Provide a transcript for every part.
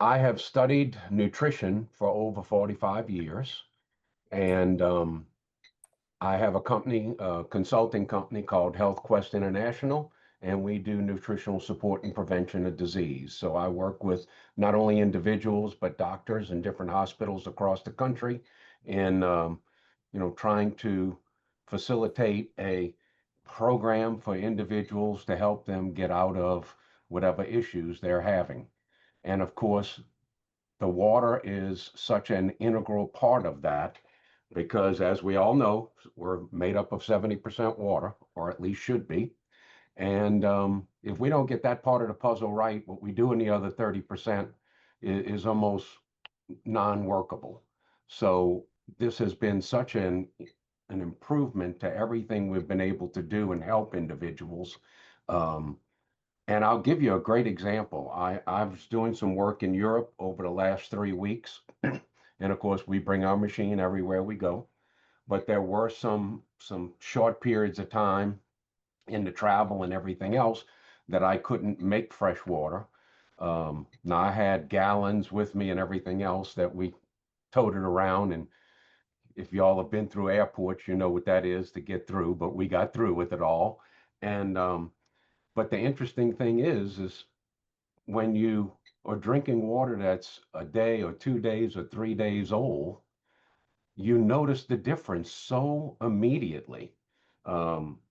I have studied nutrition for over 45 years, and I have a company, a consulting company called Health Quest International, and we do nutritional support and prevention of disease. So I work with not only individuals, but doctors in different hospitals across the country in, trying to facilitate a program for individuals to help them get out of whatever issues they're having. And of course, the water is such an integral part of that because, as we all know, we're made up of 70% water, or at least should be. And if we don't get that part of the puzzle right, what we do in the other 30% is almost non-workable. So this has been such an improvement to everything we've been able to do and help individuals. Um, and I'll give you a great example. I was doing some work in Europe over the last 3 weeks. And of course, we bring our machine everywhere we go. But there were some short periods of time in the travel and everything else that I couldn't make fresh water. Now I had gallons with me and everything else that we toted around. And if y'all have been through airports, you know what that is to get through, but we got through with it all. And but the interesting thing is when you are drinking water that's a day or 2 days or 3 days old, you notice the difference so immediately. Um,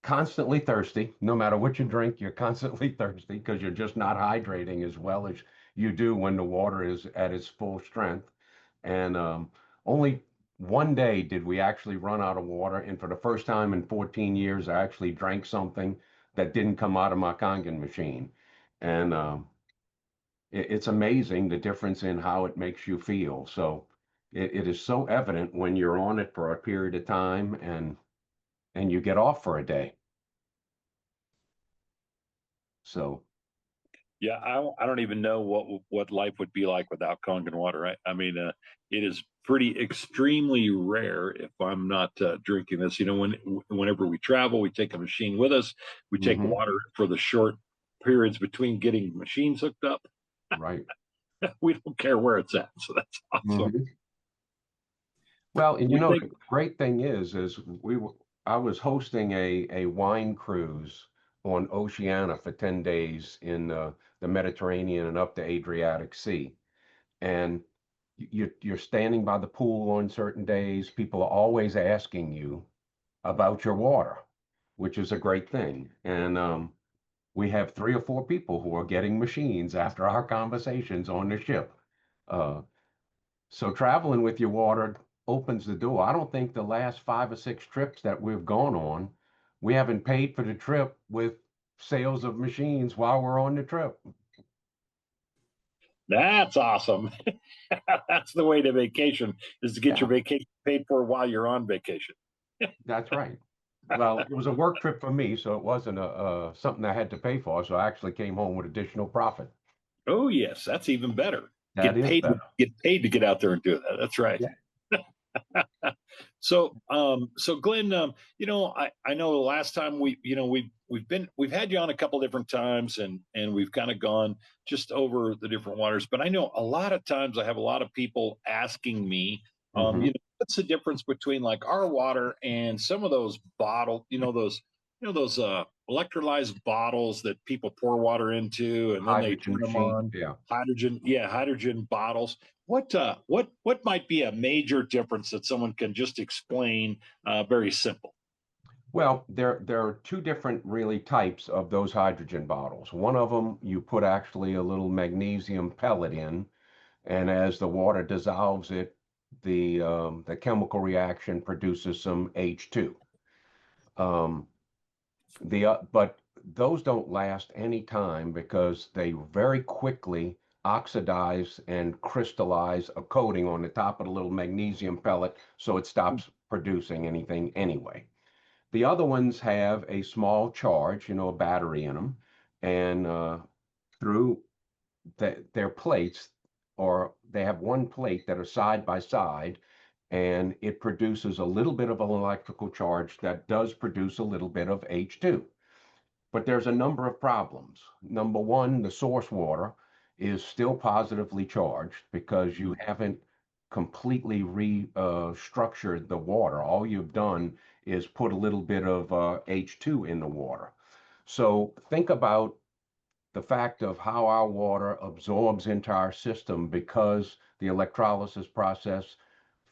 Constantly thirsty, no matter what you drink, you're constantly thirsty because you're just not hydrating as well as you do when the water is at its full strength. And only one day did we actually run out of water. And for the first time in 14 years, I actually drank something that didn't come out of my Kangen machine. And it's amazing the difference in how it makes you feel. So it is so evident when you're on it for a period of time and you get off for a day. So Yeah, I don't even know what life would be like without Kangen water. I mean, it is pretty extremely rare if I'm not drinking this. You know, whenever we travel, we take a machine with us. We take mhm, water for the short periods between getting machines hooked up. right. We don't care where it's at, so that's awesome. Mhm. Well, and We take the great thing is I was hosting a wine cruise on Oceania for 10 days in the Mediterranean and up the Adriatic Sea. And you're standing by the pool on certain days. People are always asking you about your water, which is a great thing. And we have 3 or 4 people who are getting machines after our conversations on the ship. Uh, So traveling with your water opens the door. I don't think the last 5 or 6 trips that we've gone on, we haven't paid for the trip with sales of machines while we're on the trip. That's awesome. That's the way to vacation is to get your Yeah, vacation paid for while you're on vacation. that's right. Well, it was a work trip for me, so it wasn't something I had to pay for. So I actually came home with additional profit. Oh yes, that's even better. That is better. Get paid to get out there and do that. That's right. Yeah. So Glenn, I know the last time we've had you on a couple different times, and we've kind of gone just over the different waters. But I know a lot of times I have a lot of people asking me, Hmm. what's the difference between like our water and some of those bottle, those electrolyzed bottles that people pour water into, and then they Hydrogen turn them machine. on. Yeah. Hydrogen bottles. What might be a major difference that someone can just explain very simple? Well, there are two different really types of those hydrogen bottles. One of them you put actually a little magnesium pellet in, and as the water dissolves it, the chemical reaction produces some H2. Um, but those don't last any time because they very quickly oxidize and crystallize a coating on the top of the little magnesium pellet, so it stops producing anything anyway. The other ones have a small charge, a battery in them, and through their plates, or they have one plate that are side by side, and it produces a little bit of an electrical charge that does produce a little bit of H2. But there's a number of problems. Number one, the source water is still positively charged because you haven't completely restructured the water. All you've done is put a little bit of H2 in the water. So think about the fact of how our water absorbs into our system because the electrolysis process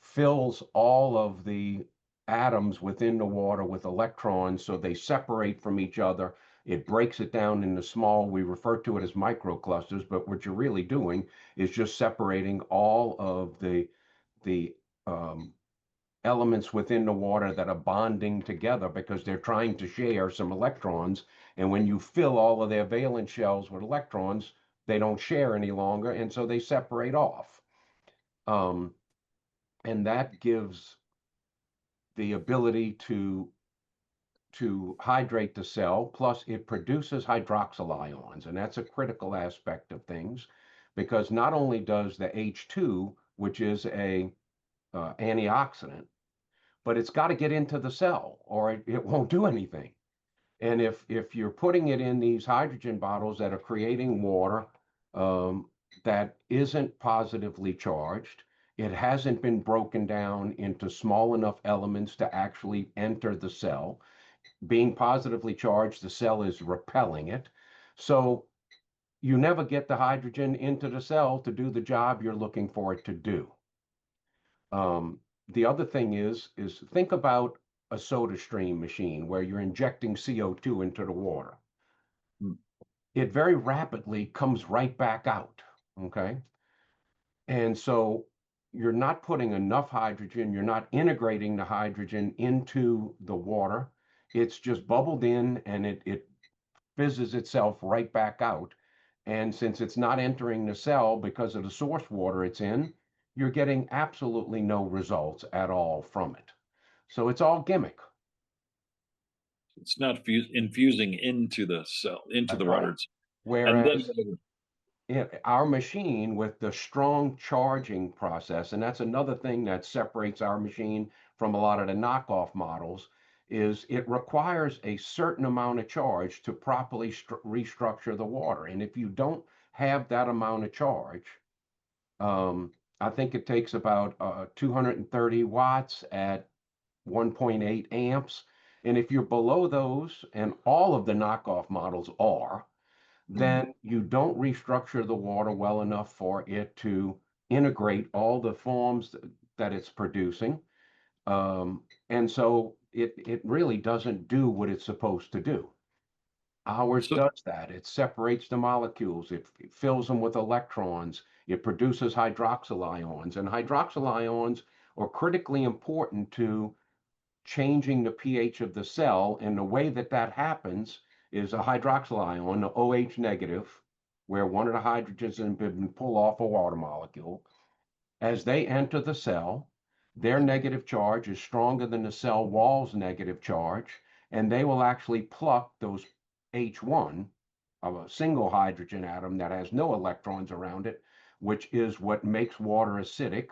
fills all of the atoms within the water with electrons so they separate from each other. It breaks it down into small, we refer to it as microclusters, but what you're really doing is just separating all of the elements within the water that are bonding together because they're trying to share some electrons. And when you fill all of their valence shells with electrons, they don't share any longer, and so they separate off. And that gives the ability to hydrate the cell, plus it produces hydroxyl ions, and that's a critical aspect of things because not only does the H2, which is a antioxidant, but it's got to get into the cell or it won't do anything. And if you're putting it in these hydrogen bottles that are creating water that isn't positively charged, it hasn't been broken down into small enough elements to actually enter the cell. Being positively charged, the cell is repelling it. So you never get the hydrogen into the cell to do the job you're looking for it to do. The other thing is think about a soda stream machine where you're injecting CO2 into the water. It very rapidly comes right back out, okay? And so you're not putting enough hydrogen, you're not integrating the hydrogen into the water. It's just bubbled in and it fizzes itself right back out. And since it's not entering the cell because of the source water it's in, you're getting absolutely no results at all from it. So it's all gimmick. It's not infusing into the cell, into That's the right. water. And then Whereas our machine with the strong charging process, and that's another thing that separates our machine from a lot of the knockoff models, is it requires a certain amount of charge to properly restructure the water. And if you don't have that amount of charge, I think it takes about 230 watts at 1.8 amps. And if you're below those, and all of the knockoff models are, then you don't restructure the water well enough for it to integrate all the forms that it's producing. And so it really doesn't do what it's supposed to do. Ours so does that. It separates the molecules, it fills them with electrons, it produces hydroxyl ions, and hydroxyl ions are critically important to changing the pH of the cell. And the way that that happens is a hydroxyl ion, the OH negative, where one of the hydrogens has been pulled off a water molecule. As they enter the cell, their negative charge is stronger than the cell wall's negative charge, and they will actually pluck those H1 of a single hydrogen atom that has no electrons around it, which is what makes water acidic.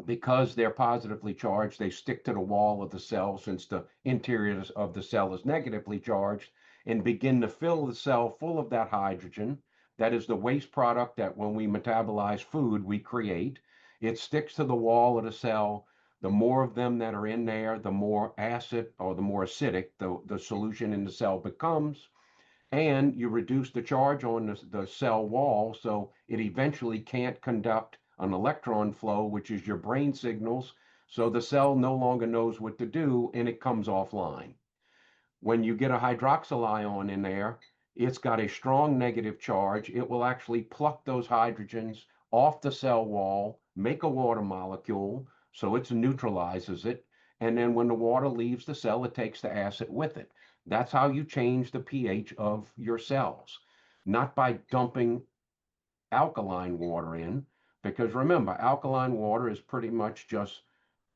Because they're positively charged, they stick to the wall of the cell since the interior of the cell is negatively charged and begin to fill the cell full of that hydrogen. That is the waste product that when we metabolize food, we create. It sticks to the wall of the cell. The more of them that are in there, the more acid or the more acidic the solution in the cell becomes. And you reduce the charge on the cell wall so it eventually can't conduct an electron flow, which is your brain signals. So the cell no longer knows what to do and it comes offline. When you get a hydroxyl ion in there, it's got a strong negative charge. It will actually pluck those hydrogens off the cell wall, make a water molecule, so it neutralizes it. And then when the water leaves the cell, it takes the acid with it. That's how you change the pH of your cells, not by dumping alkaline water in, because remember, alkaline water is pretty much just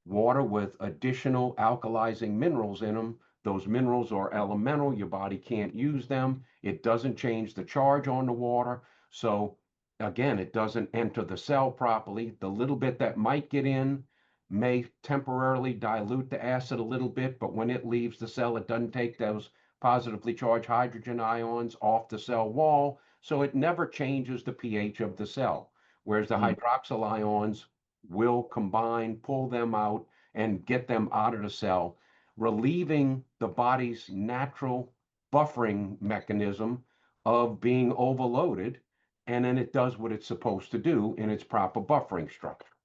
water with additional alkalizing minerals in them. Those minerals are elemental. Your body can't use them. It doesn't change the charge on the water. So again, it doesn't enter the cell properly. The little bit that might get in may temporarily dilute the acid a little bit, but when it leaves the cell, it doesn't take those positively charged hydrogen ions off the cell wall. So it never changes the pH of the cell, whereas the Mm. hydroxyl ions will combine, pull them out, and get them out of the cell, relieving the body's natural buffering mechanism of being overloaded, and then it does what it's supposed to do in its proper buffering structure.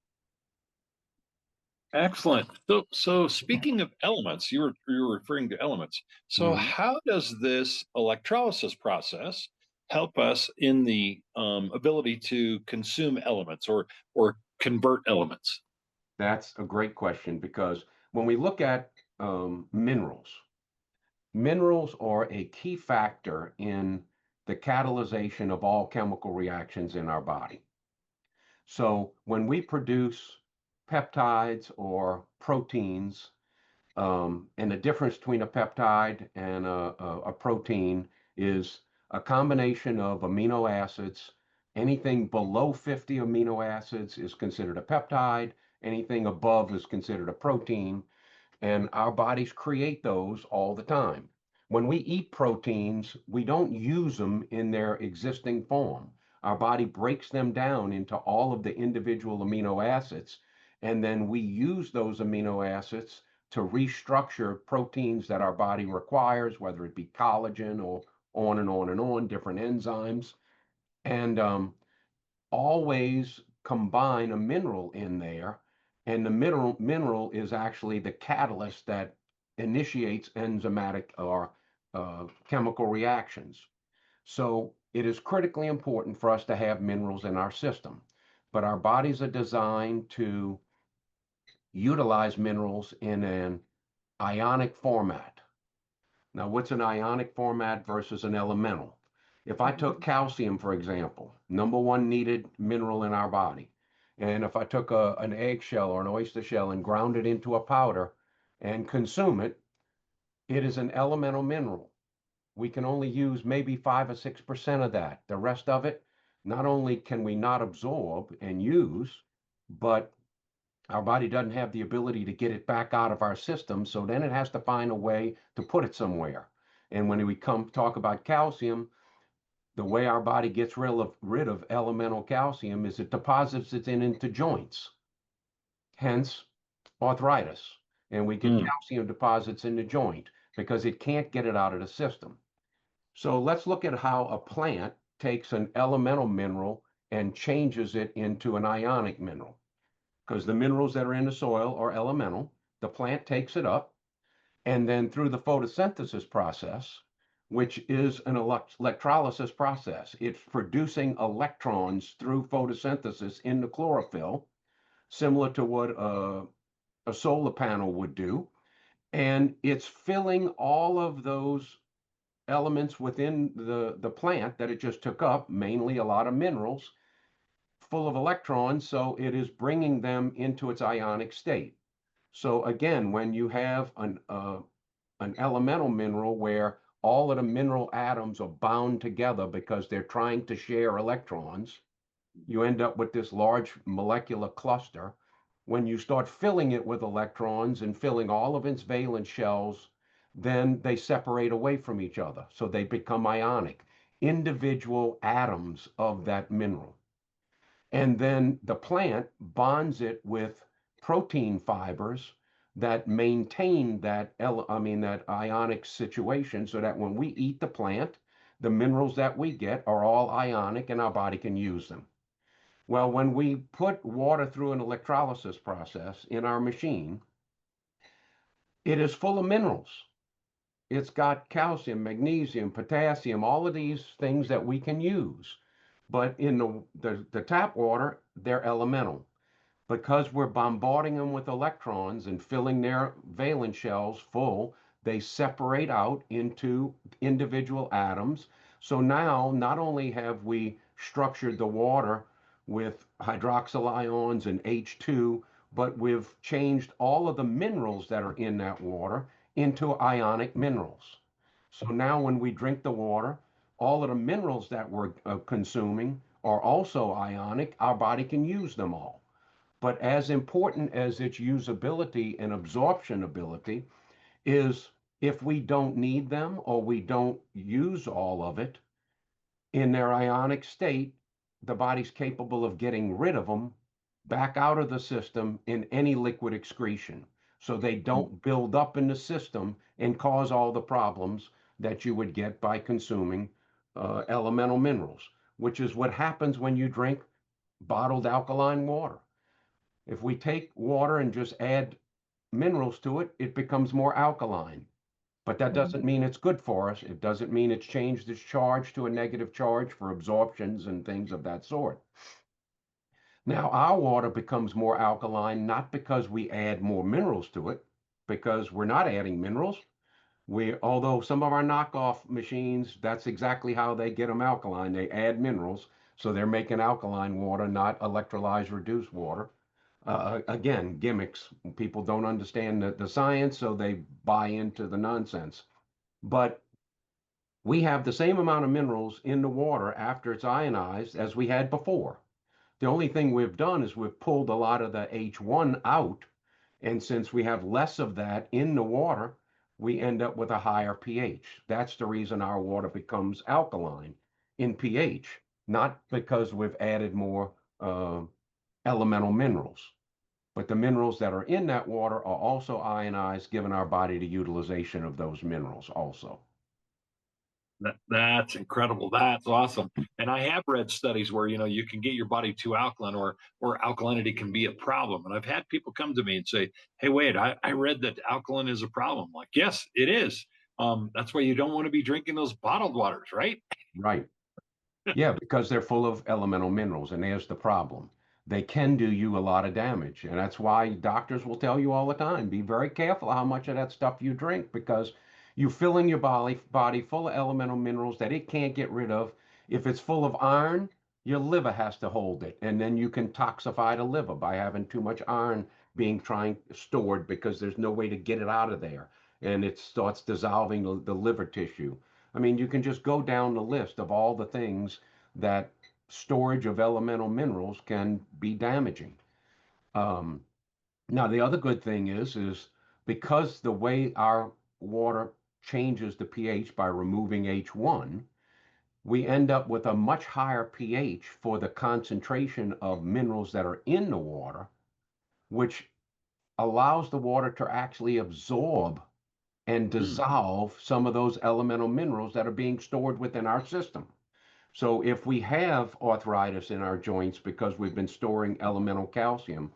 Excellent. So speaking of elements, you were referring to elements. So Mhm. how does this electrolysis process help us in the ability to consume elements or convert elements? That's a great question because when we look at minerals, minerals are a key factor in the catalyzation of all chemical reactions in our body. So when we produce peptides or proteins, and the difference between a peptide and a protein is a combination of amino acids. Anything below 50 amino acids is considered a peptide. Anything above is considered a protein, and our bodies create those all the time. When we eat proteins, we don't use them in their existing form. Our body breaks them down into all of the individual amino acids, and then we use those amino acids to restructure proteins that our body requires, whether it be collagen or on and on and on, different enzymes. And always combine a mineral in there, and the mineral is actually the catalyst that initiates enzymatic or chemical reactions. So it is critically important for us to have minerals in our system, but our bodies are designed to utilize minerals in an ionic format. Now, what's an ionic format versus an elemental? If I took calcium, for example, number one needed mineral in our body, and if I took an eggshell or an oyster shell and ground it into a powder and consume it, it is an elemental mineral. We can only use maybe 5 or 6% of that. The rest of it, not only can we not absorb and use, but our body doesn't have the ability to get it back out of our system. So then it has to find a way to put it somewhere. And when we come talk about calcium, the way our body gets rid of elemental calcium is it deposits it into joints, hence arthritis. And we get Mm. calcium deposits in the joint because it can't get it out of the system. So let's look at how a plant takes an elemental mineral and changes it into an ionic mineral, because the minerals that are in the soil are elemental. The plant takes it up, and then through the photosynthesis process, which is an electrolysis process, it's producing electrons through photosynthesis in the chlorophyll, similar to what a solar panel would do. And it's filling all of those elements within the plant that it just took up, mainly a lot of minerals, full of electrons, so it is bringing them into its ionic state. So again, when you have an elemental mineral where all of the mineral atoms are bound together because they're trying to share electrons, you end up with this large molecular cluster. When you start filling it with electrons and filling all of its valence shells, then they separate away from each other. So they become ionic, individual atoms of that mineral. And then the plant bonds it with protein fibers that maintain that ionic situation, so that when we eat the plant, the minerals that we get are all ionic and our body can use them. Well, when we put water through an electrolysis process in our machine, it is full of minerals. It's got calcium, magnesium, potassium, all of these things that we can use. But in the tap water, they're elemental. Because we're bombarding them with electrons and filling their valence shells full, they separate out into individual atoms. So now, not only have we structured the water with hydroxyl ions and H2, but we've changed all of the minerals that are in that water into ionic minerals. So now, when we drink the water, all of the minerals that we're consuming are also ionic. Our body can use them all. But as important as its usability and absorption ability is, if we don't need them or we don't use all of it, In their ionic state, the body's capable of getting rid of them back out of the system in any liquid excretion. So they don't build up in the system and cause all the problems that you would get by consuming elemental minerals, which is what happens when you drink bottled alkaline water. If we take water and just add minerals to it, it becomes more alkaline. But that doesn't mean it's good for us. It doesn't mean it's changed its charge to a negative charge for absorptions and things of that sort. Now, our water becomes more alkaline not because we add more minerals to it, because we're not adding minerals. Although some of our knockoff machines, that's exactly how they get them alkaline. They add minerals, so they're making alkaline water, not electrolyzed reduced water. Again, gimmicks. People don't understand the science, so they buy into the nonsense. But we have the same amount of minerals in the water after it's ionized as we had before. The only thing we've done is we've pulled a lot of the H1 out, and since we have less of that in the water, we end up with a higher pH. That's the reason our water becomes alkaline in pH, not because we've added more elemental minerals. But the minerals that are in that water are also ionized, giving our body the utilization of those minerals also. That's incredible. That's awesome. And I have read studies where, you can get your body too alkaline, or alkalinity can be a problem. And I've had people come to me and say, "Hey, Wade, I read that alkaline is a problem." I'm like, yes, it is. That's why you don't want to be drinking those bottled waters, right? Right. Yeah, because they're full of elemental minerals, and there's the problem. They can do you a lot of damage, and that's why doctors will tell you all the time, be very careful how much of that stuff you drink because you're filling your body full of elemental minerals that it can't get rid of. If it's full of iron, your liver has to hold it, and then you can toxify the liver by having too much iron being stored because there's no way to get it out of there, and it starts dissolving the liver tissue. I mean, you can just go down the list of all the things that storage of elemental minerals can be damaging. Um, Now, the other good thing is because the way our water changes the pH by removing H1, we end up with a much higher pH for the concentration of minerals that are in the water, which allows the water to actually absorb and Hmm. dissolve some of those elemental minerals that are being stored within our system. So if we have arthritis in our joints because we've been storing elemental calcium,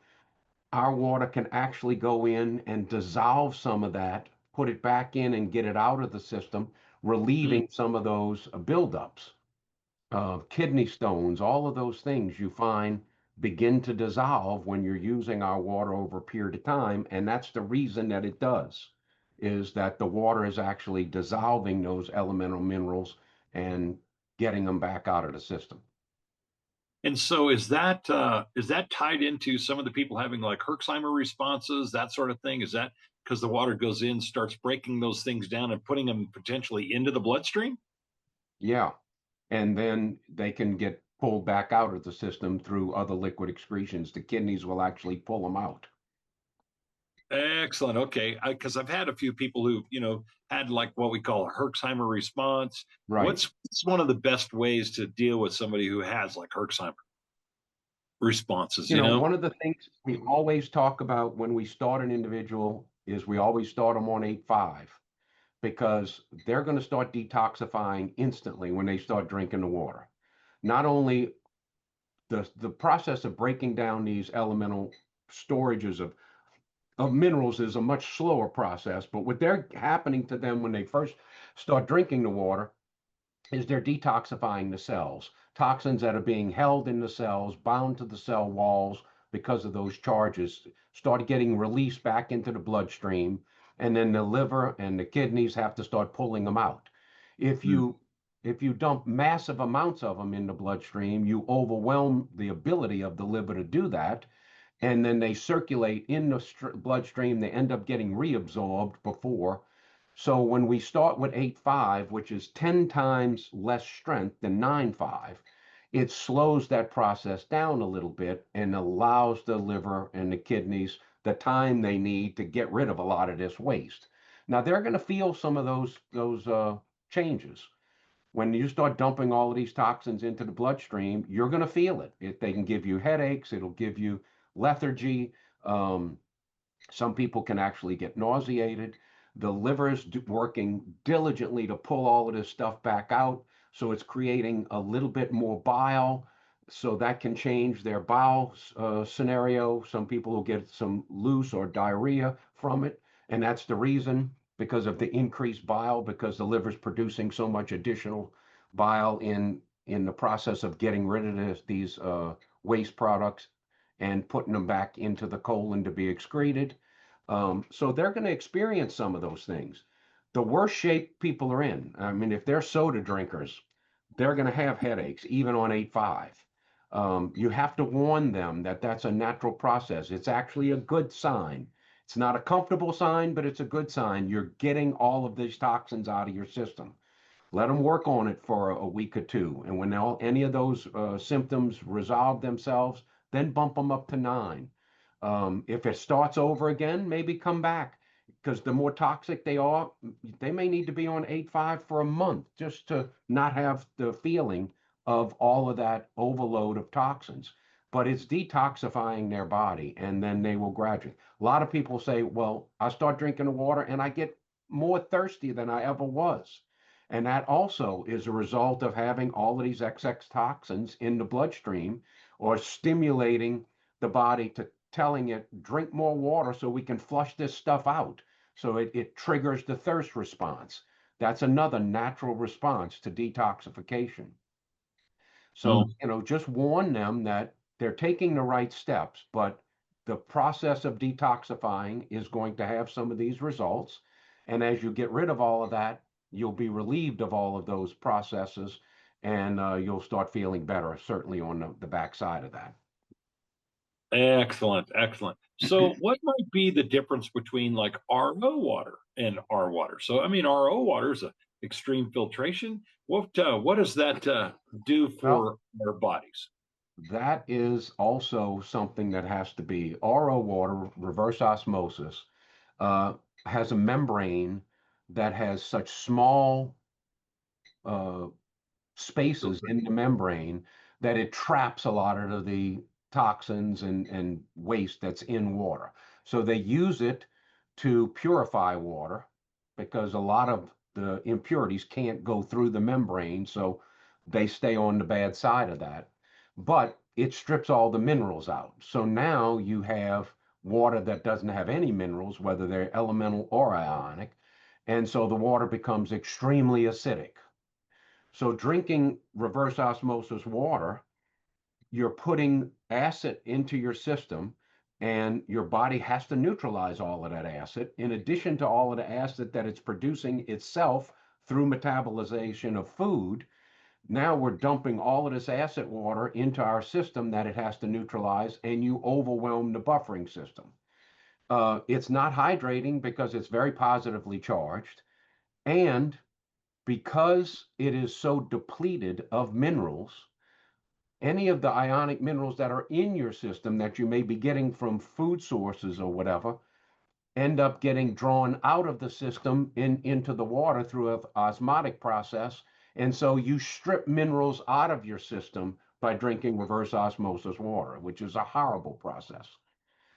our water can actually go in and dissolve some of that, put it back in and get it out of the system, Hmm. relieving some of those buildups. Kidney stones, all of those things you find begin to dissolve when you're using our water over a period of time. And that's the reason that it does, is that the water is actually dissolving those elemental minerals and getting them back out of the system. And so is that tied into some of the people having like Herxheimer responses, that sort of thing? Is that because the water goes in, starts breaking those things down and putting them potentially into the bloodstream? Yeah. And then they can get pulled back out of the system through other liquid excretions. The kidneys will actually pull them out. Excellent. Okay, because I've had a few people who had like what we call a Herxheimer response. Right. What's one of the best ways to deal with somebody who has like Herxheimer responses? One of the things we always talk about when we start an individual is we always start them on 8.5 because they're going to start detoxifying instantly when they start drinking the water. Not only the process of breaking down these elemental storages of minerals is a much slower process, but what they're happening to them when they first start drinking the water is they're detoxifying the cells. Toxins that are being held in the cells, bound to the cell walls because of those charges, start getting released back into the bloodstream, and then the liver and the kidneys have to start pulling them out. If Mm. you if you dump massive amounts of them in the bloodstream, you overwhelm the ability of the liver to do that, and then they circulate in the bloodstream. They end up getting reabsorbed before. So when we start with 8.5, which is 10 times less strength than 9.5, it slows that process down a little bit and allows the liver and the kidneys the time they need to get rid of a lot of this waste. Now they're going to feel some of those changes, when you start dumping all of these toxins into the bloodstream, you're going to feel it. They can give you headaches. It'll give you lethargy. Um, some people can actually get nauseated. The liver's working diligently to pull all of this stuff back out. So it's creating a little bit more bile. So that can change their bowel scenario. Some people will get some loose or diarrhea from it. And that's the reason, because of the increased bile, because the liver's producing so much additional bile in the process of getting rid of these waste products and putting them back into the colon to be excreted. So they're going to experience some of those things. The worst shape people are in, I mean, if they're soda drinkers, they're going to have headaches, even on 8.5. You have to warn them that that's a natural process. It's actually a good sign. It's not a comfortable sign, but it's a good sign. You're getting all of these toxins out of your system. Let them work on it for a week or two. And when any of those symptoms resolve themselves, then bump them up to 9. If it starts over again, maybe come back, because the more toxic they are, they may need to be on 8.5 for a month just to not have the feeling of all of that overload of toxins. But it's detoxifying their body, and then they will gradually. A lot of people say, well, I start drinking the water and I get more thirsty than I ever was. And that also is a result of having all of these XX toxins in the bloodstream, or stimulating the body to telling it, drink more water so we can flush this stuff out. So it triggers the thirst response. That's another natural response to detoxification. So, Mm. just warn them that they're taking the right steps, but the process of detoxifying is going to have some of these results. And as you get rid of all of that, you'll be relieved of all of those processes, and you'll start feeling better, certainly on the backside of that. Excellent, excellent. So, what might be the difference between like RO water and R water? So, I mean, RO water is a extreme filtration. What does that do Well, for our bodies? that is also something that has to be RO water, reverse osmosis, uh, has a membrane that has such small uh, spaces in the membrane that it traps a lot of the toxins and waste that's in water. So they use it to purify water, because a lot of the impurities can't go through the membrane, so they stay on the bad side of that. But it strips all the minerals out. So now you have water that doesn't have any minerals, whether they're elemental or ionic. And so the water becomes extremely acidic. So drinking reverse osmosis water, you're putting acid into your system, and your body has to neutralize all of that acid, in addition to all of the acid that it's producing itself through metabolization of food. Now we're dumping all of this acid water into our system that it has to neutralize, and you overwhelm the buffering system. It's not hydrating because it's very positively charged, and because it is so depleted of minerals, any of the ionic minerals that are in your system that you may be getting from food sources or whatever end up getting drawn out of the system into the water through an osmotic process. And so you strip minerals out of your system by drinking reverse osmosis water, which is a horrible process.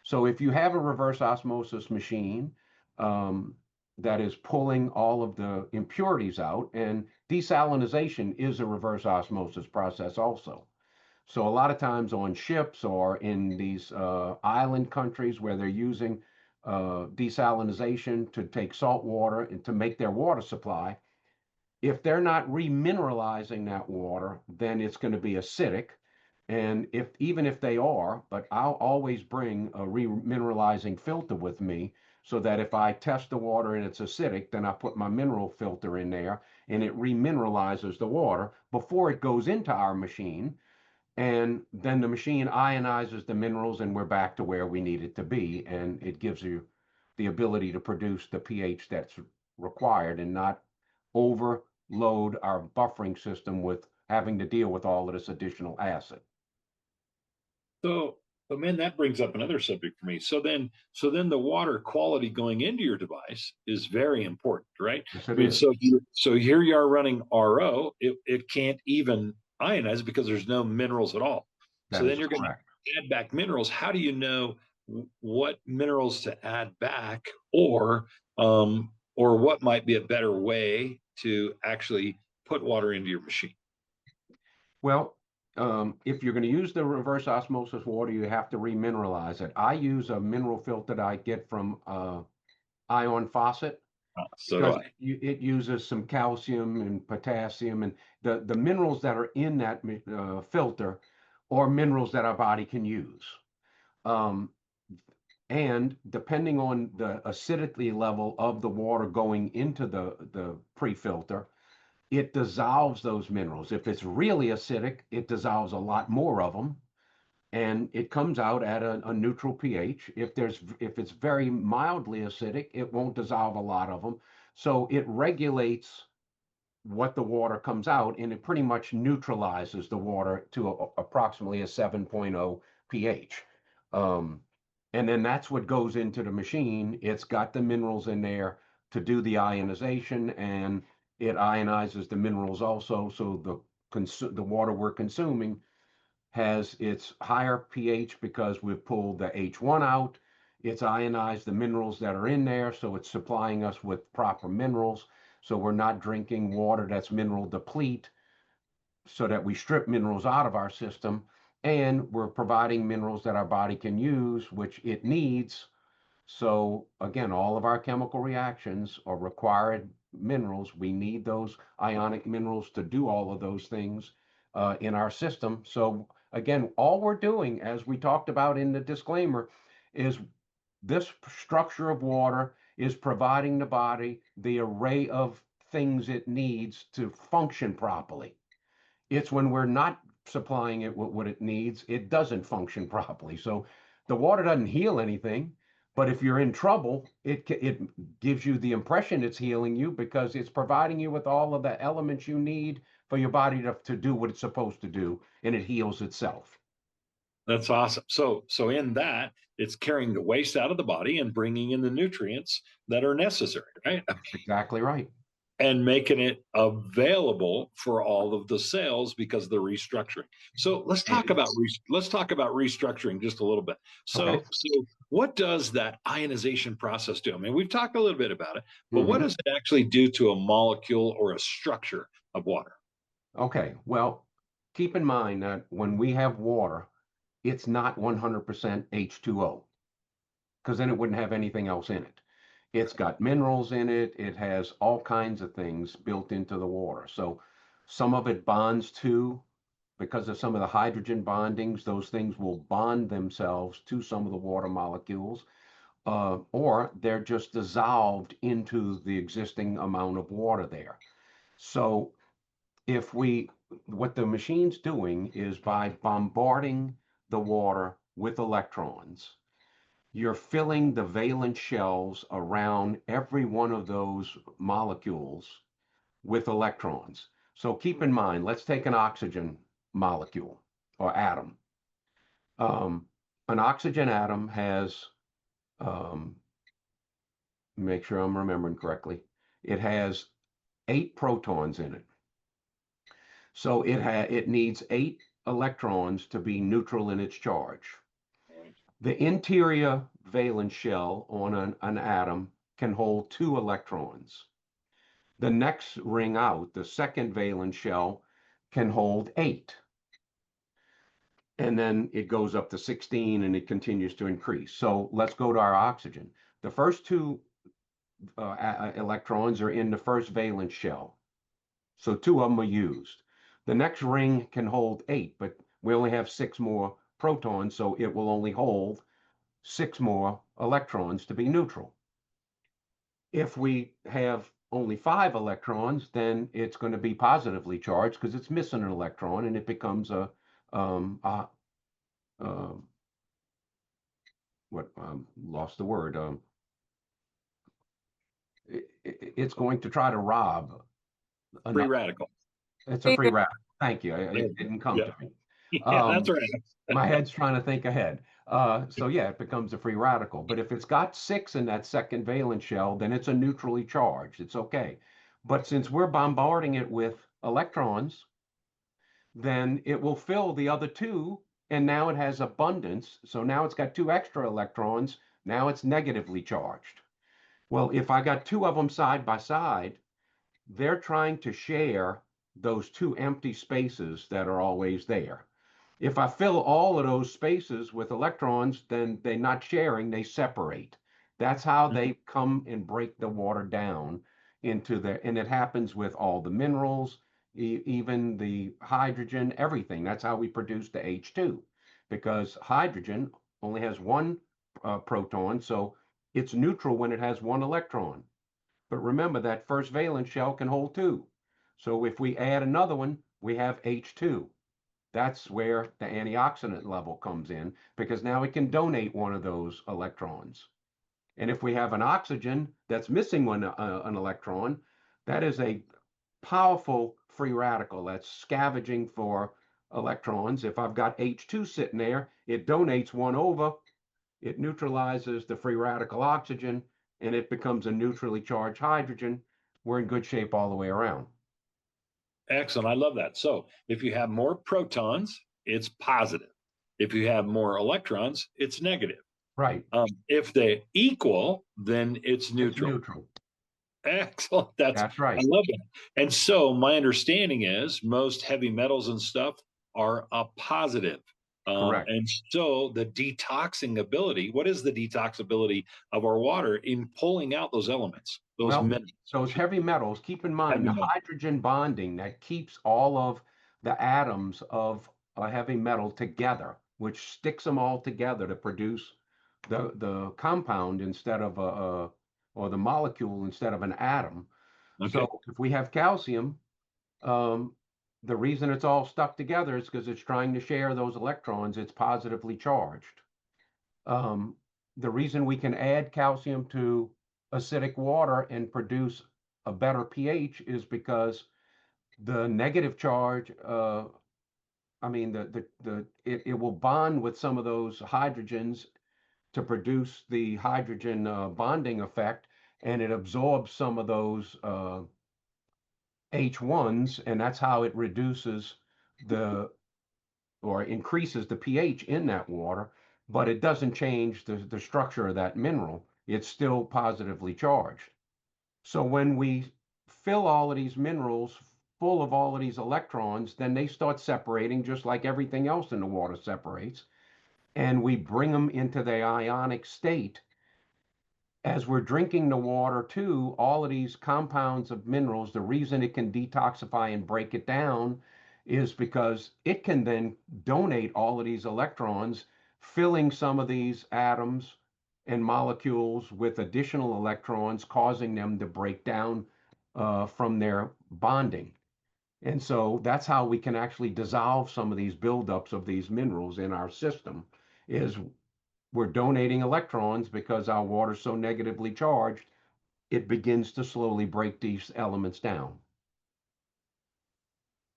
So if you have a reverse osmosis machine um, that is pulling all of the impurities out, and desalinization is a reverse osmosis process also. So a lot of times on ships or in these island countries where they're using desalinization to take salt water and to make their water supply, if they're not remineralizing that water, then it's going to be acidic. And even if they are, but I'll always bring a remineralizing filter with me, so that if I test the water and it's acidic, then I put my mineral filter in there and it remineralizes the water before it goes into our machine. And then the machine ionizes the minerals, and we're back to where we need it to be. And it gives you the ability to produce the pH that's required, and not overload our buffering system with having to deal with all of this additional acid. So, But man, that brings up another subject for me. So then the water quality going into your device is very important, right? Yes, I it mean, is. so here you are running RO, it can't even ionize because there's no minerals at all. So That then is you're going correct. to add back minerals. How do you know what minerals to add back, or what might be a better way to actually put water into your machine? Well, if you're going to use the reverse osmosis water, you have to remineralize it. I use a mineral filter that I get from Ion Faucet So do because I. it uses some calcium and potassium, and the minerals that are in that filter are minerals that our body can use. Um, and depending on the acidity level of the water going into the pre-filter, it dissolves those minerals. If it's really acidic, it dissolves a lot more of them, and it comes out at a neutral pH. If it's very mildly acidic, it won't dissolve a lot of them. So it regulates what the water comes out, and it pretty much neutralizes the water to approximately a 7.0 pH. Um, and then that's what goes into the machine. It's got the minerals in there to do the ionization, and it ionizes the minerals also. So the water we're consuming has its higher pH because we've pulled the H1 out. It's ionized the minerals that are in there, so it's supplying us with proper minerals. So we're not drinking water that's mineral deplete, so that we strip minerals out of our system. And we're providing minerals that our body can use, which it needs. So again, all of our chemical reactions are required minerals. We need those ionic minerals to do all of those things in our system. So again, all we're doing, as we talked about in the disclaimer, is this structure of water is providing the body the array of things it needs to function properly. It's when we're not supplying it with what it needs, it doesn't function properly. So the water doesn't heal anything, but if you're in trouble, it gives you the impression it's healing you because it's providing you with all of the elements you need for your body to do what it's supposed to do, and it heals itself. That's awesome. So in that, it's carrying the waste out of the body and bringing in the nutrients that are necessary, right? That's exactly right. And making it available for all of the cells because of the restructuring. So And let's talk about restructuring just a little bit. okay. So what does that ionization process do? I mean, we've talked a little bit about it, but what Hmm. does it actually do to a molecule or a structure of water? Okay. Well, keep in mind that when we have water, it's not 100% H2O, because then it wouldn't have anything else in it. It's got minerals in it. It has all kinds of things built into the water. So some of it bonds to, because of some of the hydrogen bondings, those things will bond themselves to some of the water molecules, or they're just dissolved into the existing amount of water there. So if we, what the machine's doing is by bombarding the water with electrons, you're filling the valence shells around every one of those molecules with electrons. So keep in mind, let's take an oxygen molecule or atom. Um, an oxygen atom has, um, make sure I'm remembering correctly, it has 8 protons in it. So it needs 8 electrons to be neutral in its charge. The interior valence shell on an atom can hold 2 electrons. The next ring out, the second valence shell, can hold 8. And then it goes up to 16 and it continues to increase. So let's go to our oxygen. The first 2 electrons are in the first valence shell. So 2 of them are used. The next ring can hold 8, but we only have 6 more protons, so it will only hold 6 more electrons to be neutral. If we have only 5 electrons, then it's going to be positively charged because it's missing an electron, and it becomes um, a um, what lost the word. It's going to try to rob Free another. radical. It's a free radical. Thank you. Yeah, It didn't come yeah, to me. yeah, that's Um, right. my head's trying to think ahead. So yeah, it becomes a free radical. But if it's got 6 in that second valence shell, then it's a neutrally charged. It's okay. But since we're bombarding it with electrons, then it will fill the other 2, and now it has abundance. So now it's got 2 extra electrons. Now it's negatively charged. Well, if I got 2 of them side by side, they're trying to share those 2 empty spaces that are always there. If I fill all of those spaces with electrons, then they're not sharing, they separate. That's how they come and break the water down into and it happens with all the minerals, even the hydrogen, everything. That's how we produce the H2, because hydrogen only has one proton, so it's neutral when it has one electron. But remember, that first valence shell can hold 2. So if we add another one, we have H2. That's where the antioxidant level comes in, because now it can donate one of those electrons. And if we have an oxygen that's missing an electron, that is a powerful free radical that's scavenging for electrons. If I've got H2 sitting there, it donates one over, it neutralizes the free radical oxygen, and it becomes a neutrally charged hydrogen. We're in good shape all the way around. Excellent. I love that. So if you have more protons, it's positive. If you have more electrons, it's negative. Right. If they equal, then it's neutral. It's neutral. Excellent. That's right. I love that. And so my understanding is most heavy metals and stuff are a positive. Correct. And so the detoxing ability, what is the detox ability of our water in pulling out those elements, those Well, minerals? those heavy metals, keep in mind Heavy the metal. hydrogen bonding that keeps all of the atoms of a heavy metal together, which sticks them all together to produce the compound instead of or the molecule instead of an atom. Okay. So if we have calcium, um, the reason it's all stuck together is because it's trying to share those electrons. It's positively charged. Um, the reason we can add calcium to acidic water and produce a better pH is because the negative charge, I mean, it will bond with some of those hydrogens to produce the hydrogen bonding effect, and it absorbs some of those H1s, and that's how it reduces the or increases the pH in that water, but it doesn't change the structure of that mineral. It's still positively charged. So when we fill all of these minerals full of all of these electrons, then they start separating just like everything else in the water separates. And we bring them into the ionic state. As we're drinking the water too, all of these compounds of minerals, the reason it can detoxify and break it down is because it can then donate all of these electrons, filling some of these atoms and molecules with additional electrons, causing them to break down from their bonding. And so that's how we can actually dissolve some of these buildups of these minerals in our system, is we're donating electrons because our water's so negatively charged, it begins to slowly break these elements down.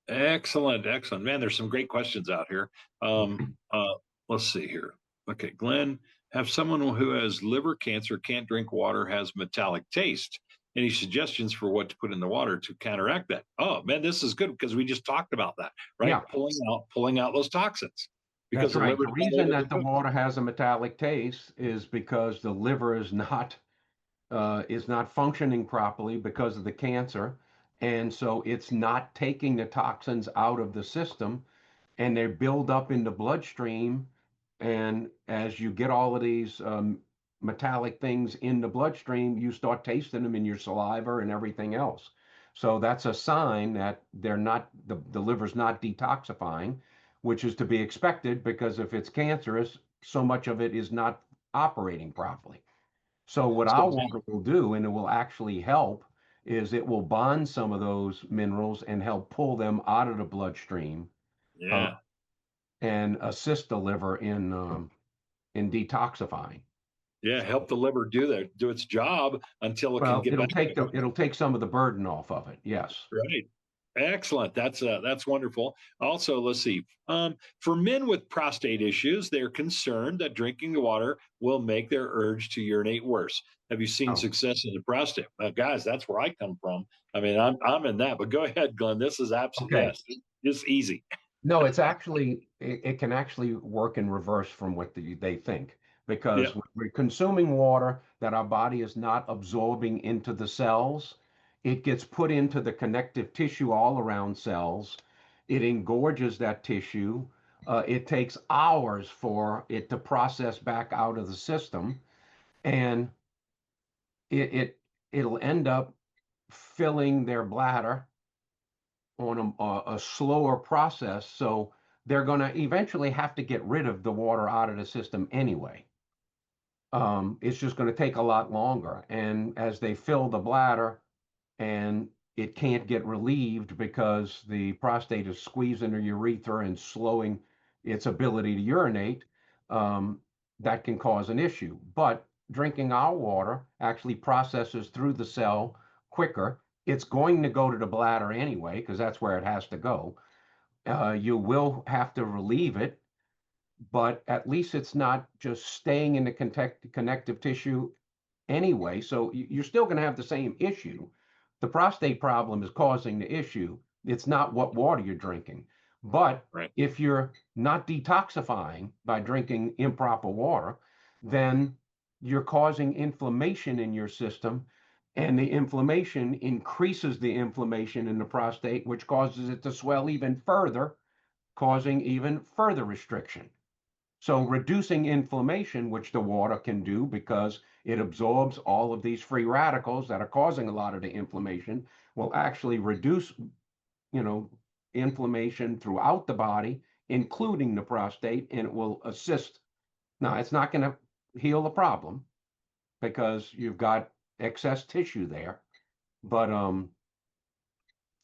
Excellent, excellent. Man, there's some great questions out here. Let's see here. Okay, Glenn, have someone who has liver cancer, can't drink water, has metallic taste. Any suggestions for what to put in the water to counteract that? Oh man, this is good because we just talked about that, right? Yeah, Pulling out those toxins because that's the right. liver The is not reason able to that the do it. water has a metallic taste is because the liver is not functioning properly because of the cancer, and so it's not taking the toxins out of the system, and they build up in the bloodstream. And as you get all of these metallic things in the bloodstream, you start tasting them in your saliva and everything else. So that's a sign that the liver's not detoxifying, which is to be expected because if it's cancerous, so much of it is not operating properly. So what So, our water will do, and it will actually help, is it will bond some of those minerals and help pull them out of the bloodstream, uh, yeah, and assist the liver in detoxifying. yeah, help the liver do its job until it can Well, get back. it'll take some of the burden off of it. Yes. Right. Excellent. That's wonderful. Also, let's see. For men with prostate issues, they're concerned that drinking the water will make their urge to urinate worse. Have you seen Oh, success in the prostate? Guys, that's where I come from. I mean, I'm in that. But go ahead, Glenn. This is absolutely okay. yes, it's easy. No, it's actually it can actually work in reverse from what they think Yeah. because we're consuming water that our body is not absorbing into the cells. It gets put into the connective tissue all around cells. It engorges that tissue. It takes hours for it to process back out of the system, and it, it it'll end up filling their bladder on a slower process. So they're going to eventually have to get rid of the water out of the system anyway. It's just going to take a lot longer. And as they fill the bladder and it can't get relieved because the prostate is squeezing the urethra and slowing its ability to urinate, um, that can cause an issue. But drinking our water actually processes through the cell quicker. It's going to go to the bladder anyway, because that's where it has to go. You will have to relieve it, but at least it's not just staying in the connective tissue anyway. So you're still going to have the same issue. The prostate problem is causing the issue. It's not what water you're drinking. But Right. if you're not detoxifying by drinking improper water, then you're causing inflammation in your system. And the inflammation increases the inflammation in the prostate, which causes it to swell even further, causing even further restriction. So reducing inflammation, which the water can do because it absorbs all of these free radicals that are causing a lot of the inflammation, will actually reduce, you know, inflammation throughout the body, including the prostate, and it will assist. Now, it's not going to heal the problem because you've got excess tissue there, but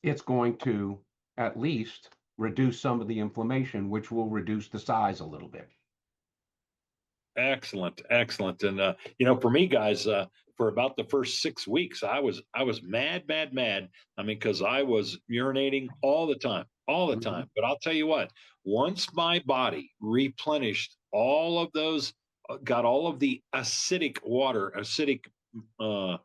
it's going to at least reduce some of the inflammation, which will reduce the size a little bit. Excellent, excellent. And for me, guys, for about the first 6 weeks, I was mad, mad, mad. I mean, because I was urinating all the time, all the Mhm. time. But I'll tell you what, once my body replenished all of those, got all of the acidic water, acidic uh,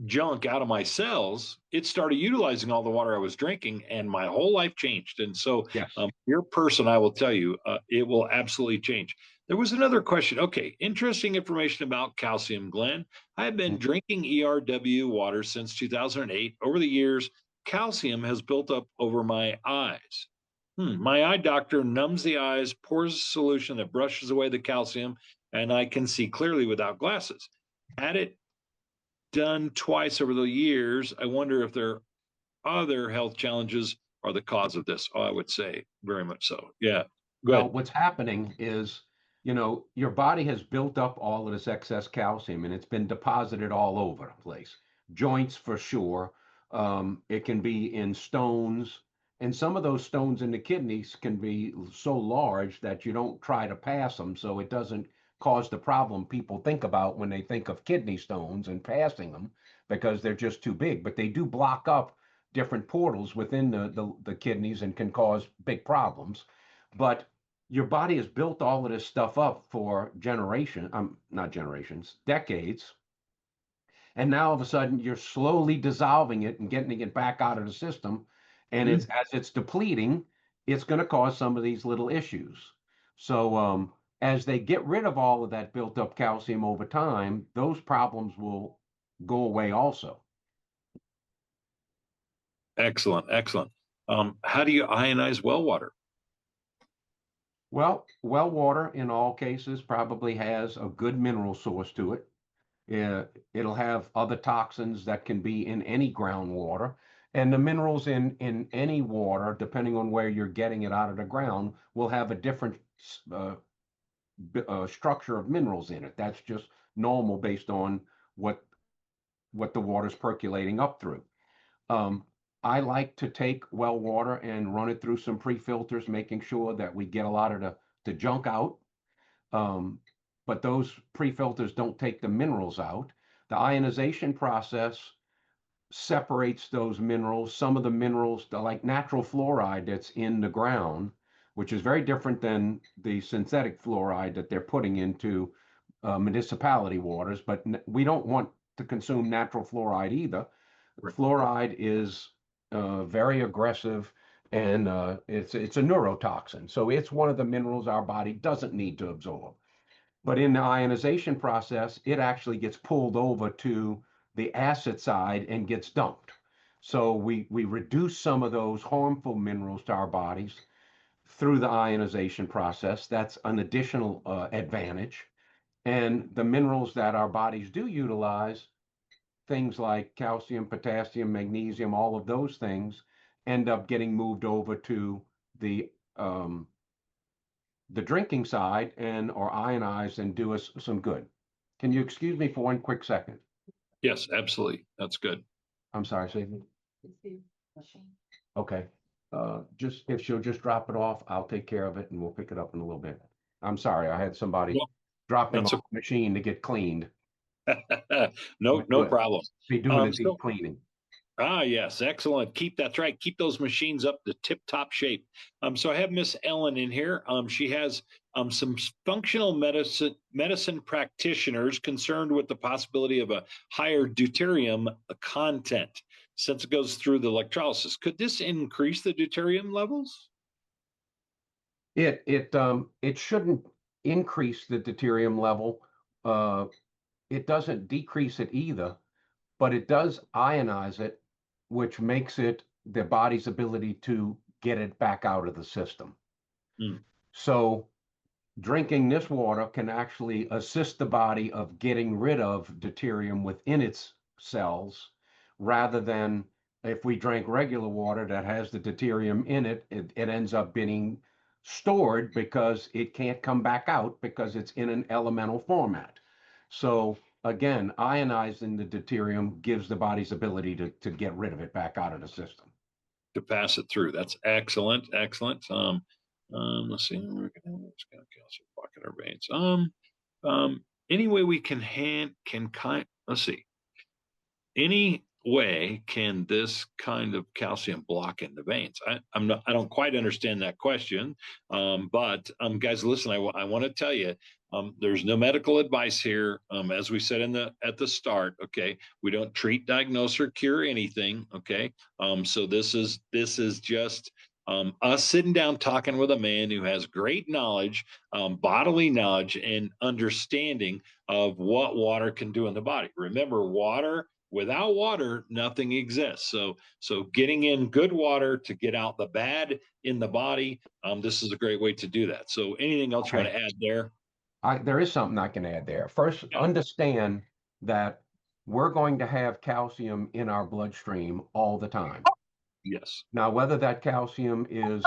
junk out of my cells, it started utilizing all the water I was drinking, and my whole life changed. And so, Yes. your person, I will tell you, it will absolutely change. There was another question. Okay, interesting information about calcium, Glenn. I have been Mhm. drinking ERW water since 2008. Over the years, calcium has built up over my eyes. My eye doctor numbs the eyes, pours a solution that brushes away the calcium, and I can see clearly without glasses. Had it done twice over the years. I wonder if there are other health challenges are the cause of this. Oh, I would say very much so. Yeah. Go Well, ahead. what's happening is, your body has built up all of this excess calcium and it's been deposited all over the place. Joints for sure. It can be in stones, and some of those stones in the kidneys can be so large that you don't try to pass them, so it doesn't cause the problem people think about when they think of kidney stones and passing them because they're just too big. But they do block up different portals within the kidneys and can cause big problems. But your body has built all of this stuff up for not generations, decades, and now all of a sudden you're slowly dissolving it and getting it back out of the system, and Mhm. it's as it's depleting, it's going to cause some of these little issues. So as they get rid of all of that built up calcium over time, those problems will go away also. Excellent. Excellent. How do you ionize well water? Well water in all cases probably has a good mineral source to it. It'll have other toxins that can be in any groundwater. And the minerals in any water, depending on where you're getting it out of the ground, will have a different uh, structure of minerals in it. That's just normal based on what what the water's percolating up through. Um, I like to take well water and run it through some pre-filters, making sure that we get a lot of the junk out. Um, but those pre-filters don't take the minerals out. The ionization process separates those minerals. Some of the minerals, like natural fluoride that's in the ground, which is very different than the synthetic fluoride that they're putting into municipality waters. But we don't want to consume natural fluoride either. Right. Fluoride is very aggressive, and it's a neurotoxin. So it's one of the minerals our body doesn't need to absorb. But in the ionization process, it actually gets pulled over to the acid side and gets dumped. So we reduce some of those harmful minerals to our bodies through the ionization process. That's an additional advantage. And the minerals that our bodies do utilize, things like calcium, potassium, magnesium, all of those things end up getting moved over to the um, the drinking side and or ionize and do us some good. Can you excuse me for one quick second? Yes, absolutely. That's good. I'm sorry, Sadie. Okay. Just if she'll just drop it off, I'll take care of it and we'll pick it up in a little bit. I'm sorry, I had somebody Well, dropping that's off the machine to get cleaned. no problem. Be doing a So deep cleaning. yes, excellent. That's right. Keep those machines up to tip-top shape. So I have Miss Ellen in here. She has some functional medicine practitioners concerned with the possibility of a higher deuterium content since it goes through the electrolysis. Could this increase the deuterium levels? It shouldn't increase the deuterium level. It doesn't decrease it either, but it does ionize it, which makes it the body's ability to get it back out of the system. Hmm. So drinking this water can actually assist the body of getting rid of deuterium within its cells, rather than if we drank regular water that has the deuterium in it, it ends up being stored because it can't come back out because it's in an elemental format. So again, ionizing the deuterium gives the body's ability to get rid of it back out of the system. To pass it through. That's excellent. Excellent. Let's see. We're gonna calcium blocking our veins. Any way we can let's see. Any way can this kind of calcium block in the veins? I don't quite understand that question. But guys, listen, I want to tell you, there's no medical advice here. As we said at the start, okay, we don't treat, diagnose, or cure anything. Okay. So this is just us sitting down talking with a man who has great knowledge, bodily knowledge, and understanding of what water can do in the body. Remember, without water, nothing exists. So getting in good water to get out the bad in the body, this is a great way to do that. So anything else you want to add there? There is something I can add there. First, Yeah. understand that we're going to have calcium in our bloodstream all the time. Yes. Now, whether that calcium is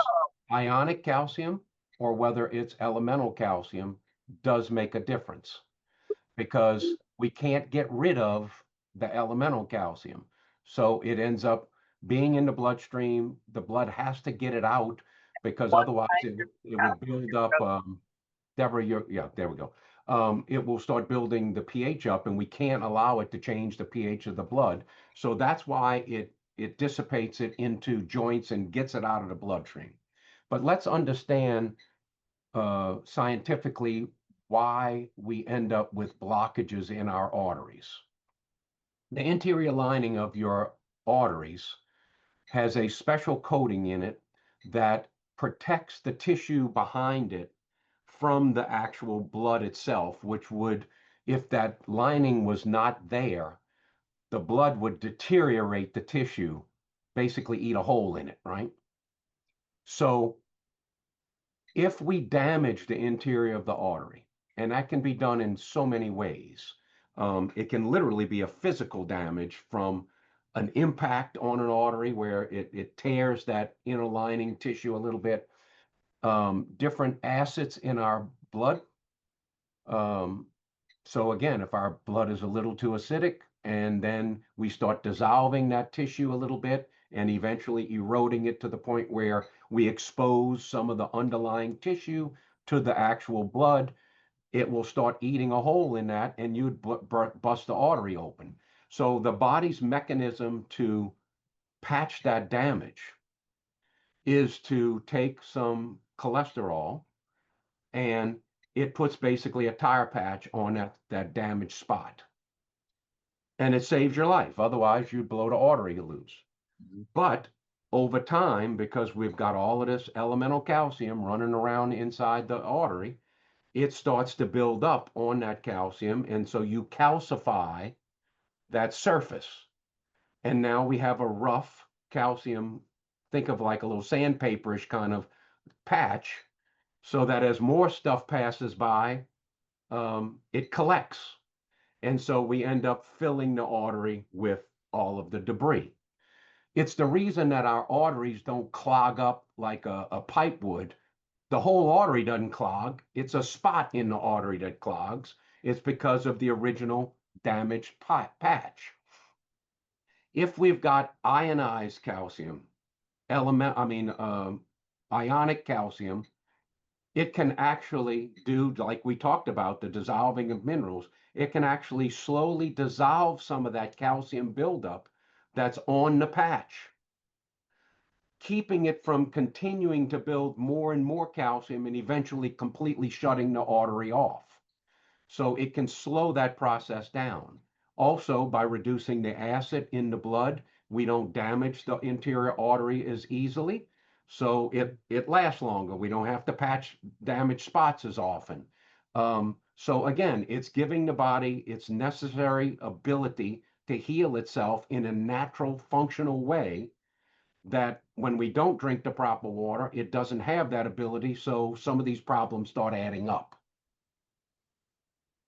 ionic calcium or whether it's elemental calcium does make a difference, because we can't get rid of the elemental calcium. So it ends up being in the bloodstream. The blood has to get it out because otherwise it would build up. Deborah, yeah, there we go. It will start building the pH up, and we can't allow it to change the pH of the blood. So that's why it dissipates it into joints and gets it out of the bloodstream. But let's understand scientifically why we end up with blockages in our arteries. The interior lining of your arteries has a special coating in it that protects the tissue behind it from the actual blood itself, which would, if that lining was not there, the blood would deteriorate the tissue, basically eat a hole in it, right? So if we damage the interior of the artery, and that can be done in so many ways, it can literally be a physical damage from an impact on an artery where it tears that inner lining tissue a little bit. Different acids in our blood. So again, if our blood is a little too acidic, and then we start dissolving that tissue a little bit and eventually eroding it to the point where we expose some of the underlying tissue to the actual blood, it will start eating a hole in that and you'd bust the artery open. So the body's mechanism to patch that damage is to take some cholesterol, and it puts basically a tire patch on that damaged spot. And it saves your life. Otherwise, you'd blow the artery loose. But over time, because we've got all of this elemental calcium running around inside the artery, it starts to build up on that calcium. And so you calcify that surface. And now we have a rough calcium, think of like a little sandpaperish kind of patch, so that as more stuff passes by, it collects. And so we end up filling the artery with all of the debris. It's the reason that our arteries don't clog up like a pipe would. The whole artery doesn't clog. It's a spot in the artery that clogs. It's because of the original damaged patch. If we've got ionized calcium, ionic calcium, it can actually do, like we talked about, the dissolving of minerals. It can actually slowly dissolve some of that calcium buildup that's on the patch, keeping it from continuing to build more and more calcium and eventually completely shutting the artery off. So it can slow that process down. Also, by reducing the acid in the blood, we don't damage the interior artery as easily. So it lasts longer. We don't have to patch damaged spots as often. So again, it's giving the body its necessary ability to heal itself in a natural, functional way, that when we don't drink the proper water, it doesn't have that ability. So some of these problems start adding up.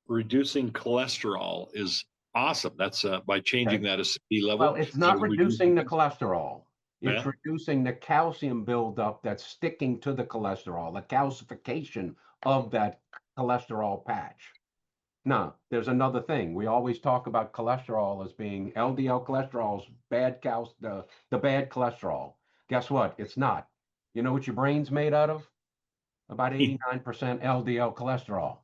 Reducing cholesterol is awesome. That's by changing Okay. that acidity Well, level. it's You not reduce reducing the cholesterol. It's yeah. reducing the calcium buildup that's sticking to the cholesterol, the calcification of that cholesterol patch. Now, there's another thing. We always talk about cholesterol as being LDL cholesterol's bad the bad cholesterol. Guess what? It's not. You know what your brain's made out of? About 89% LDL cholesterol.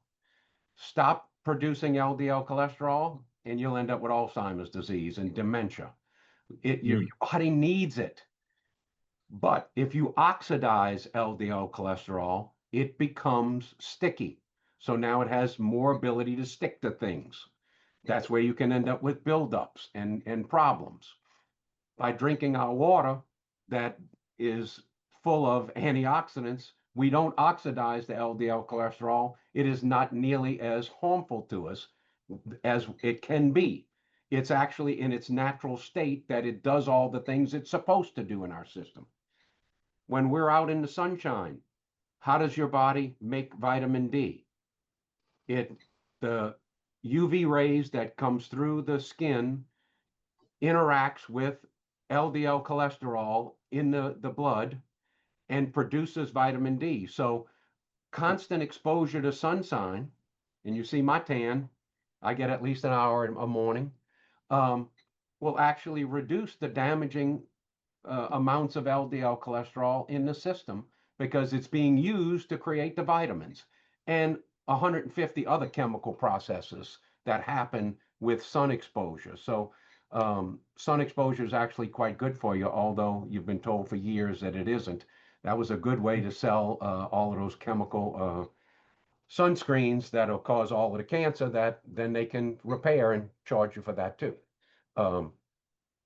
Stop producing LDL cholesterol, and you'll end up with Alzheimer's disease and dementia. Your body needs it. But if you oxidize LDL cholesterol, it becomes sticky. So now it has more ability to stick to things. That's where you can end up with buildups and problems. By drinking our water that is full of antioxidants, we don't oxidize the LDL cholesterol. It is not nearly as harmful to us as it can be. It's actually in its natural state that it does all the things it's supposed to do in our system. When we're out in the sunshine, how does your body make vitamin D? The UV rays that comes through the skin interacts with LDL cholesterol in the blood and produces vitamin D. So constant exposure to sunshine, and you see my tan, I get at least an hour a morning, will actually reduce the damaging amounts of LDL cholesterol in the system, because it's being used to create the vitamins and 150 other chemical processes that happen with sun exposure. So sun exposure is actually quite good for you, although you've been told for years that it isn't. That was a good way to sell all of those chemical sunscreens that'll cause all of the cancer that then they can repair and charge you for that too. Um,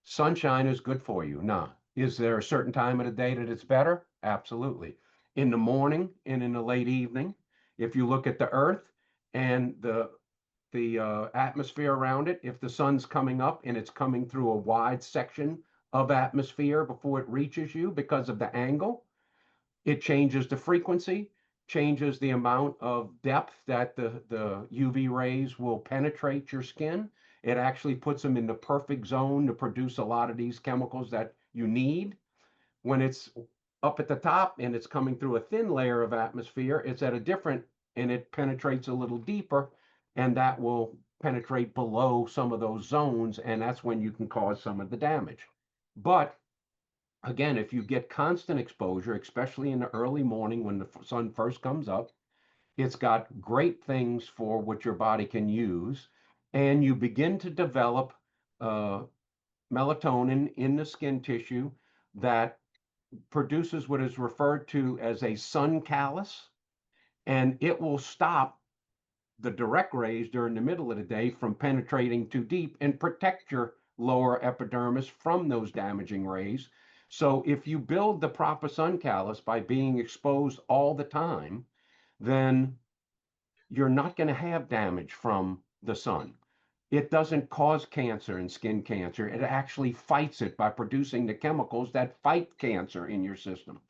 Sunshine is good for you. Now, is there a certain time of the day that it's better? Absolutely. In the morning and in the late evening. If you look at the earth and the atmosphere around it, if the sun's coming up and it's coming through a wide section of atmosphere before it reaches you because of the angle, it changes the frequency, changes the amount of depth that the UV rays will penetrate your skin. It actually puts them in the perfect zone to produce a lot of these chemicals that you need. When it's up at the top and it's coming through a thin layer of atmosphere, it's at a different, and it penetrates a little deeper, and that will penetrate below some of those zones, and that's when you can cause some of the damage. But again, if you get constant exposure, especially in the early morning when the sun first comes up, it's got great things for what your body can use. And you begin to develop uh, melatonin in the skin tissue that produces what is referred to as a sun callus, and it will stop the direct rays during the middle of the day from penetrating too deep and protect your lower epidermis from those damaging rays. So if you build the proper sun callus by being exposed all the time, then you're not going to have damage from the sun. It doesn't cause cancer and skin cancer. It actually fights it by producing the chemicals that fight cancer in your system.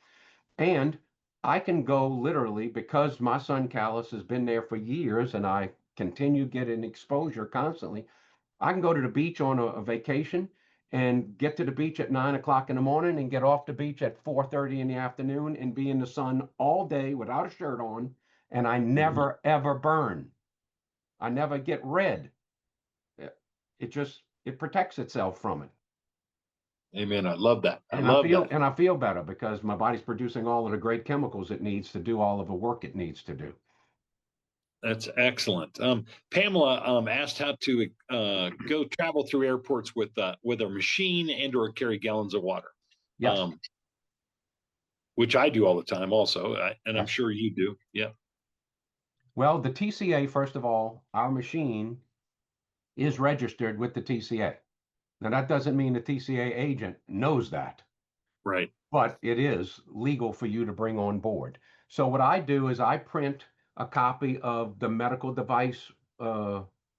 And I can go literally, because my sun callus has been there for years and I continue getting exposure constantly. I can go to the beach on a vacation and get to the beach at 9 o'clock in the morning and get off the beach at 4:30 in the afternoon and be in the sun all day without a shirt on. And I never, ever burn. I never get red. It protects itself from it. Amen. I love that. I And love that. I feel better because my body's producing all of the great chemicals it needs to do all of the work it needs to do. That's excellent. Pamela asked how to go travel through airports with a machine and or carry gallons of water. Yes. Which I do all the time also, and I'm Yes. sure you do. Yeah. Well, the TCA, first of all, our machine is registered with the TCA. Now, that doesn't mean the TCA agent knows that, Right. but it is legal for you to bring on board. So what I do is I print a copy of the medical device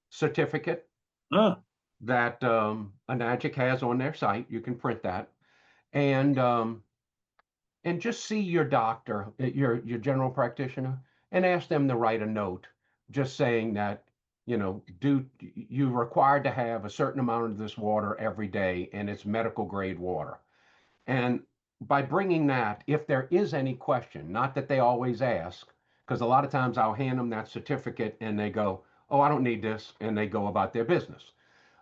certificate that Enagic has on their site. You can print that, and just see your doctor, your general practitioner, and ask them to write a note, just saying that you're required to have a certain amount of this water every day, and it's medical grade water. And by bringing that, if there is any question, not that they always ask, because a lot of times I'll hand them that certificate and they go, "Oh, I don't need this," and they go about their business.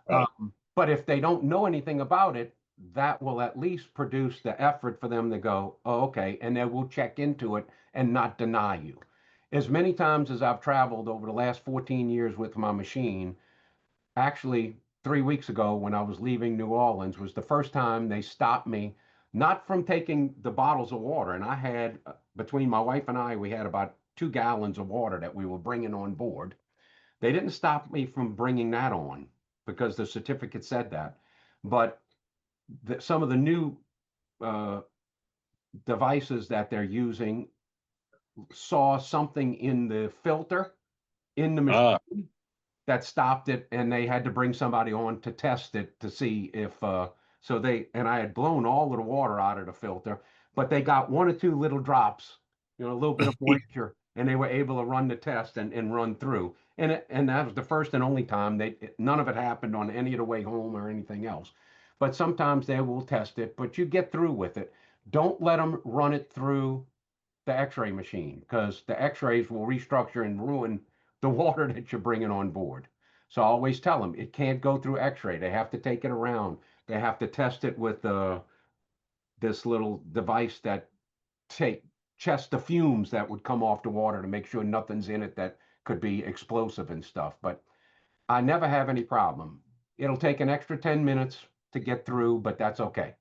Right. But if they don't know anything about it, that will at least produce the effort for them to go, "Oh, okay," and they will check into it and not deny you. As many times as I've traveled over the last 14 years with my machine, actually 3 weeks ago when I was leaving New Orleans was the first time they stopped me, not from taking the bottles of water. And I had, between my wife and I, we had about 2 gallons of water that we were bringing on board. They didn't stop me from bringing that on because the certificate said that. But some of the new uh, devices that they're using saw something in the filter in the machine that stopped it, and they had to bring somebody on to test it to see if and I had blown all of the water out of the filter, but they got one or two little drops, a little bit of moisture, and they were able to run the test and run through. And that was the first and only time none of it happened on any of the way home or anything else. But sometimes they will test it, but you get through with it. Don't let them run it through the x-ray machine, because the x-rays will restructure and ruin the water that you're bringing on board. So I always tell them it can't go through x-ray. They have to take it around. They have to test it with this little device that checks the fumes that would come off the water to make sure nothing's in it that could be explosive and stuff. But I never have any problem. It'll take an extra 10 minutes to get through, but that's okay.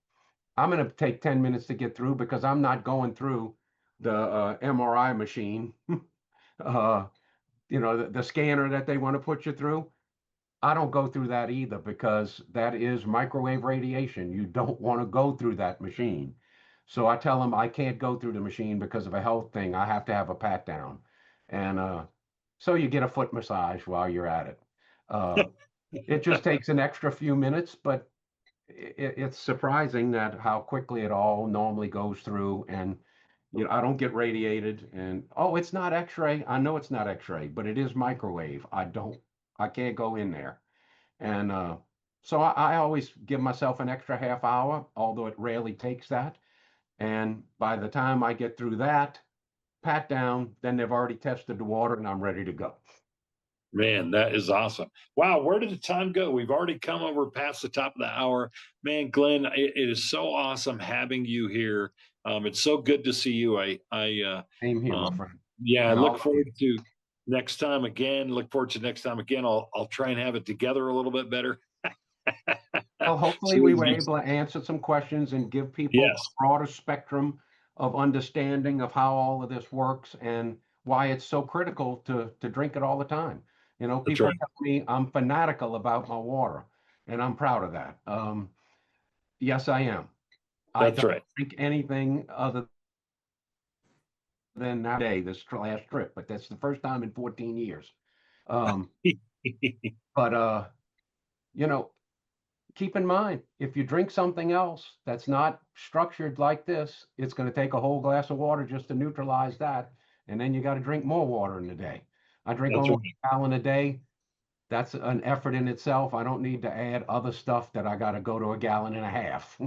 I'm going to take 10 minutes to get through because I'm not going through the MRI machine, the scanner that they want to put you through. I don't go through that either because that is microwave radiation. You don't want to go through that machine. So I tell them I can't go through the machine because of a health thing. I have to have a pat down. And so you get a foot massage while you're at it. It just takes an extra few minutes, but it's surprising that how quickly it all normally goes through. And I don't get radiated, and oh, it's not x-ray. I know it's not x-ray, but it is microwave. I can't go in there. And so I always give myself an extra half hour, although it rarely takes that. And by the time I get through that, pat down, then they've already tested the water and I'm ready to go. Man, that is awesome. Wow, where did the time go? We've already come over past the top of the hour. Man, Glenn, it is so awesome having you here. It's so good to see you. Same here, my friend. Yeah, I And look forward to next time again. Look forward to next time again. I'll try and have it together a little bit better. Well, hopefully So we were able to answer some questions and give people yes, a broader spectrum of understanding of how all of this works and why it's so critical to drink it all the time. You know, that's people right. tell me I'm fanatical about my water, and I'm proud of that. Yes, I am. I That's don't right. drink anything other than that day, this last trip, but that's the first time in 14 years. Um, but you know, keep in mind, if you drink something else that's not structured like this, it's going to take a whole glass of water just to neutralize that. And then you got to drink more water in a day. I drink That's almost right. a gallon a day. That's an effort in itself. I don't need to add other stuff that I got to go to a gallon and a half.